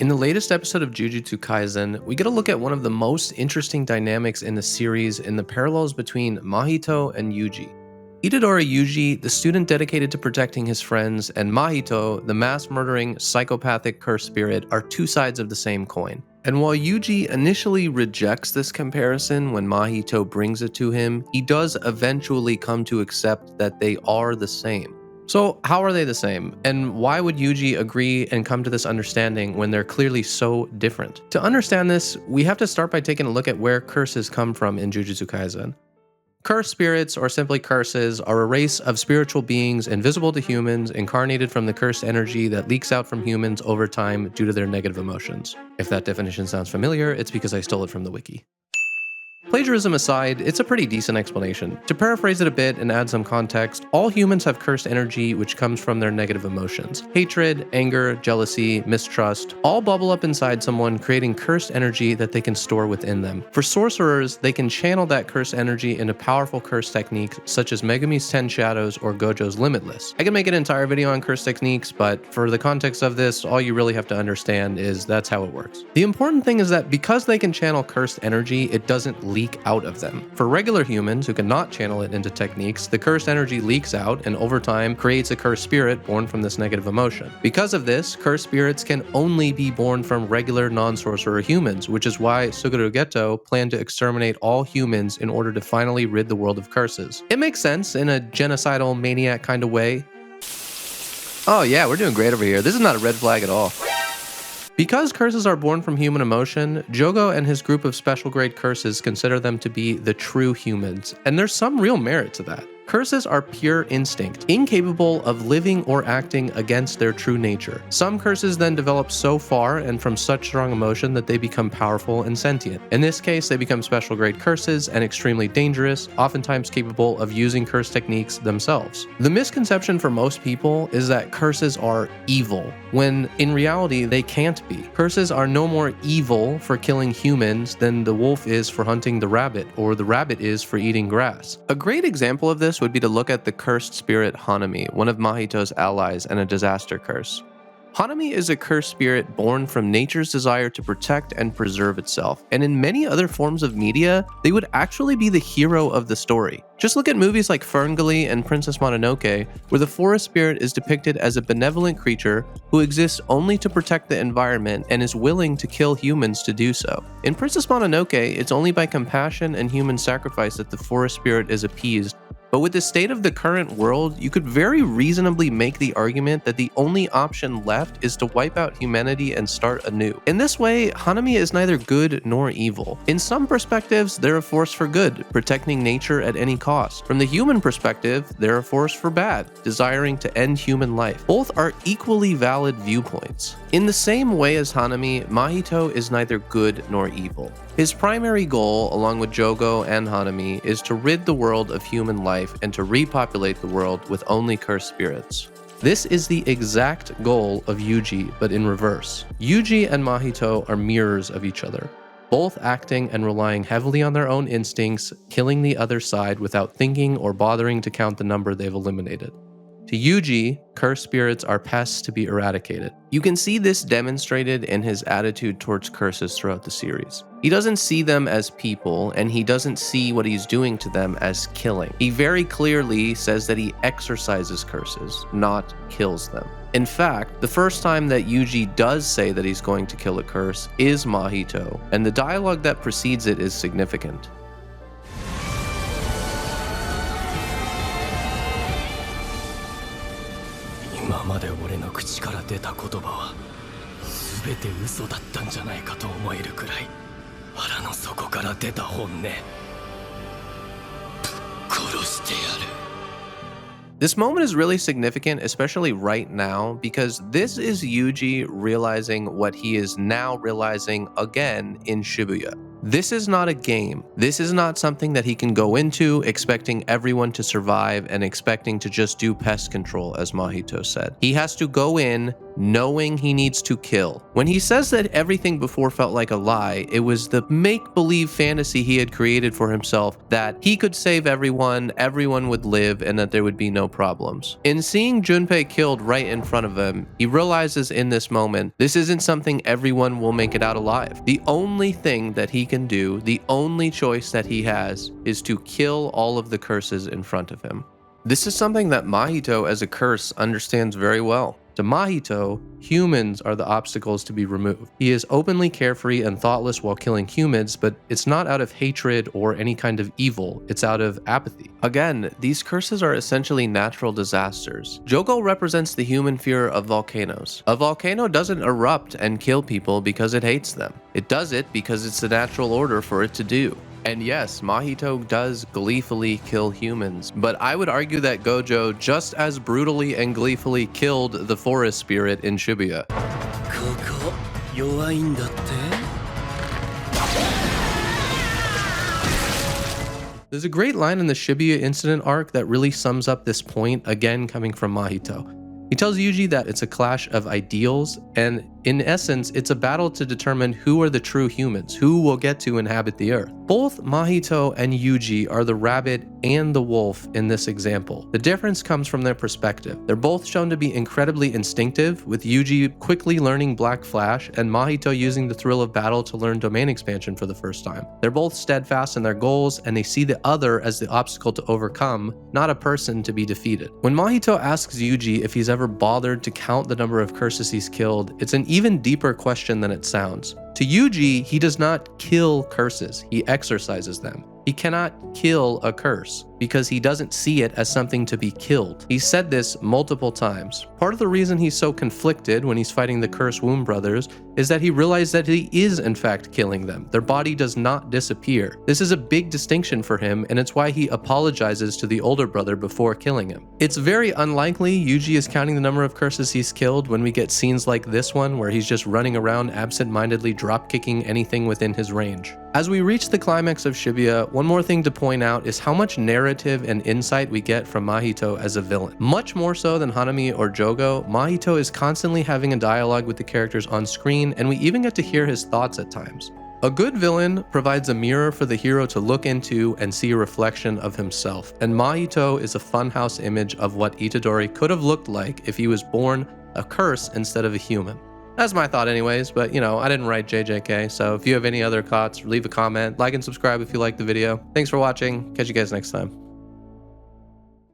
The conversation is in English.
In the latest episode of Jujutsu Kaisen, we get a look at one of the most interesting dynamics in the series in the parallels between Mahito and Yuji. Itadori Yuji, the student dedicated to protecting his friends, and Mahito, the mass-murdering, psychopathic curse spirit, are two sides of the same coin. And while Yuji initially rejects this comparison when Mahito brings it to him, he does eventually come to accept that they are the same. So how are they the same? And why would Yuji agree and come to this understanding when they're clearly so different? To understand this, we have to start by taking a look at where curses come from in Jujutsu Kaisen. Curse spirits, or simply curses, are a race of spiritual beings invisible to humans, incarnated from the cursed energy that leaks out from humans over time due to their negative emotions. If that definition sounds familiar, it's because I stole it from the wiki. Plagiarism aside, it's a pretty decent explanation. To paraphrase it a bit and add some context, all humans have cursed energy which comes from their negative emotions. Hatred, anger, jealousy, mistrust, all bubble up inside someone, creating cursed energy that they can store within them. For sorcerers, they can channel that cursed energy into powerful curse techniques such as Megumi's 10 Shadows or Gojo's Limitless. I can make an entire video on curse techniques, but for the context of this, all you really have to understand is that's how it works. The important thing is that because they can channel cursed energy, it doesn't leak out of them. For regular humans who cannot channel it into techniques, the cursed energy leaks out and over time creates a cursed spirit born from this negative emotion. Because of this, cursed spirits can only be born from regular non-sorcerer humans, which is why Suguru Geto planned to exterminate all humans in order to finally rid the world of curses. It makes sense in a genocidal maniac kind of way. Oh yeah, we're doing great over here. This is not a red flag at all. Because curses are born from human emotion, Jogo and his group of special grade curses consider them to be the true humans, and there's some real merit to that. Curses are pure instinct, incapable of living or acting against their true nature. Some curses then develop so far and from such strong emotion that they become powerful and sentient. In this case, they become special grade curses and extremely dangerous, oftentimes capable of using curse techniques themselves. The misconception for most people is that curses are evil, when in reality they can't be. Curses are no more evil for killing humans than the wolf is for hunting the rabbit, or the rabbit is for eating grass. A great example of this would be to look at the cursed spirit Hanami, one of Mahito's allies and a disaster curse. Hanami is a cursed spirit born from nature's desire to protect and preserve itself, and in many other forms of media, they would actually be the hero of the story. Just look at movies like Ferngully and Princess Mononoke, where the forest spirit is depicted as a benevolent creature who exists only to protect the environment and is willing to kill humans to do so. In Princess Mononoke, it's only by compassion and human sacrifice that the forest spirit is appeased. But with the state of the current world, you could very reasonably make the argument that the only option left is to wipe out humanity and start anew. In this way, Hanami is neither good nor evil. In some perspectives, they're a force for good, protecting nature at any cost. From the human perspective, they're a force for bad, desiring to end human life. Both are equally valid viewpoints. In the same way as Hanami, Mahito is neither good nor evil. His primary goal, along with Jogo and Hanami, is to rid the world of human life and to repopulate the world with only cursed spirits. This is the exact goal of Yuji, but in reverse. Yuji and Mahito are mirrors of each other, both acting and relying heavily on their own instincts, killing the other side without thinking or bothering to count the number they've eliminated. To Yuji, cursed spirits are pests to be eradicated. You can see this demonstrated in his attitude towards curses throughout the series. He doesn't see them as people, and he doesn't see what he's doing to them as killing. He very clearly says that he exorcises curses, not kills them. In fact, the first time that Yuji does say that he's going to kill a curse is Mahito, and the dialogue that precedes it is significant. 今まで俺の口から出た言葉は全て嘘だったんじゃないかと思えるくらい腹の底から出た本音ぶっ殺してやる。 This moment is really significant, especially right now, because this is Yuji realizing what he is now realizing again in Shibuya. This is not a game. This is not something that he can go into expecting everyone to survive and expecting to just do pest control, as Mahito said. He has to go in knowing he needs to kill. When he says that everything before felt like a lie, it was the make-believe fantasy he had created for himself that he could save everyone, everyone would live, and that there would be no problems. In seeing Junpei killed right in front of him, he realizes in this moment, this isn't something everyone will make it out alive. The only thing that he can do, the only choice that he has, is to kill all of the curses in front of him. This is something that Mahito as a curse understands very well. To Mahito, humans are the obstacles to be removed. He is openly carefree and thoughtless while killing humans, but it's not out of hatred or any kind of evil, it's out of apathy. Again, these curses are essentially natural disasters. Jogo represents the human fear of volcanoes. A volcano doesn't erupt and kill people because it hates them. It does it because it's the natural order for it to do. And yes, Mahito does gleefully kill humans, but I would argue that Gojo just as brutally and gleefully killed the forest spirit in Shibuya. ここ弱いんだって There's a great line in the Shibuya incident arc that really sums up this point, again coming from Mahito. He tells Yuji that it's a clash of ideals, and in essence, it's a battle to determine who are the true humans, who will get to inhabit the earth. Both Mahito and Yuji are the rabbit and the wolf in this example. The difference comes from their perspective. They're both shown to be incredibly instinctive, with Yuji quickly learning Black Flash and Mahito using the thrill of battle to learn domain expansion for the first time. They're both steadfast in their goals, and they see the other as the obstacle to overcome, not a person to be defeated. When Mahito asks Yuji if he's ever bothered to count the number of curses he's killed, it's an even deeper question than it sounds. To Yuji, he does not kill curses, he exercises them. He cannot kill a curse because he doesn't see it as something to be killed. He said this multiple times. Part of the reason he's so conflicted when he's fighting the Cursed Womb brothers is that he realized that he is in fact killing them. Their body does not disappear. This is a big distinction for him, and it's why he apologizes to the older brother before killing him. It's very unlikely Yuji is counting the number of curses he's killed when we get scenes like this one where he's just running around absent-mindedly drop-kicking anything within his range. As we reach the climax of Shibuya, one more thing to point out is how much narrative and insight we get from Mahito as a villain. Much more so than Hanami or Jogo, Mahito is constantly having a dialogue with the characters on screen, and we even get to hear his thoughts at times. A good villain provides a mirror for the hero to look into and see a reflection of himself, and Mahito is a funhouse image of what Itadori could have looked like if he was born a curse instead of a human. That's my thought anyways, but I didn't write JJK, so if you have any other thoughts, leave a comment, like and subscribe if you like the video. Thanks for watching, catch you guys next time.